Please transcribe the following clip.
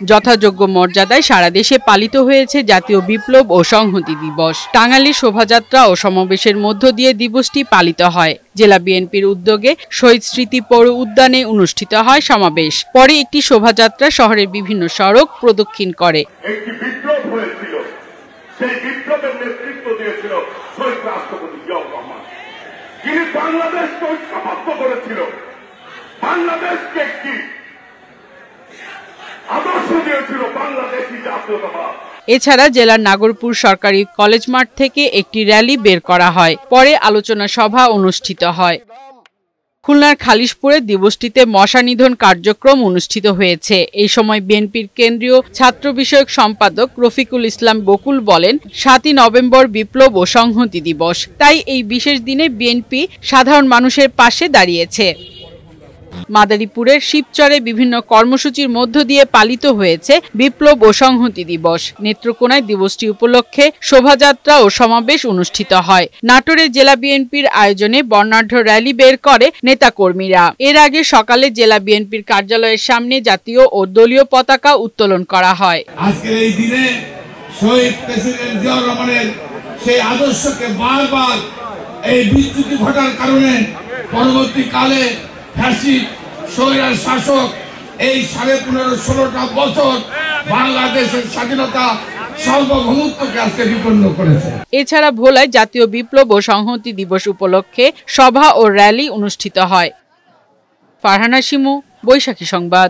যথাযোগ্য মর্যাদায় সারা দেশে পালিত হয়েছে জাতীয় বিপ্লব ও সংহতি দিবস। টাঙ্গাইলে শোভাযাত্রা ও সমাবেশের মধ্য দিয়ে দিবসটি পালিত হয়। জেলা বিএনপির উদ্যোগে শহীদ স্মৃতি পৌর উদ্যানে অনুষ্ঠিত হয় সমাবেশ। পরে একটি শোভাযাত্রা শহরের বিভিন্ন সড়ক প্রদক্ষিণ করে। একটি বিপ্লব হয়েছিল, সেই বিপ্লবের নেতৃত্ব দিয়েছিল শহীদ রাষ্ট্রপতি জিয়াউর রহমান। তিনি বাংলাদেশকে ঐক্যবদ্ধ করেছিল, বাংলাদেশকে একটি আদর্শ দিয়েছিল বাংলাদেশী জাতীয়তাবাদ। এছাড়া জেলার নাগরপুর সরকারি কলেজ মাঠ থেকে একটি র্যালি বের করা হয়। পরে আলোচনা সভা অনুষ্ঠিত হয়। খুলনার খালিশপুরে দিবসটিতে মশা নিধন কার্যক্রম অনুষ্ঠিত হয়েছে। এই সময় বিএনপির কেন্দ্রীয় ছাত্র বিষয়ক সম্পাদক রফিকুল ইসলাম বকুল বলেন, ৭ই নভেম্বর বিপ্লব ও সংহতি দিবস, তাই এই বিশেষ দিনে বিএনপি সাধারণ মানুষের পাশে দাঁড়িয়েছে। মাদারীপুরের শিবচরে বিভিন্ন কর্মসূচির মধ্য দিয়ে পালিত হয়েছে বিপ্লব ও সংহতি দিবস। নেত্রকোনায় দিবসটি উপলক্ষে শোভাযাত্রা ও সমাবেশ অনুষ্ঠিত হয়। নাটোরে জেলা বিএনপির আয়োজনে বর্ণাঢ্য র্যালি বের করে নেতাকর্মীরা। এর আগে সকালে জেলা বিএনপির কার্যালয়ের সামনে জাতীয় ও দলীয় পতাকা উত্তোলন করা হয়। আজকের এই দিনে শহীদ প্রেসিডেন্ট জিয়াউর রহমানের সেই আদর্শকে বারবার এই বিচ্যুতি ঘটার কারণে পরবর্তীকালে ফ্যাসিস্ট স্বৈরাচার শাসক এই 15.5-16টা বছর বাংলাদেশের স্বাধীনতা সার্বভৌমত্বকে আজকে বিপন্ন করেছে। এছাড়া ভোলায় জাতীয় বিপ্লব ও সংহতি দিবস উপলক্ষে সভা ও র্যালি অনুষ্ঠিত হয়। ফারহানা শিমু, বৈশাখী সংবাদ।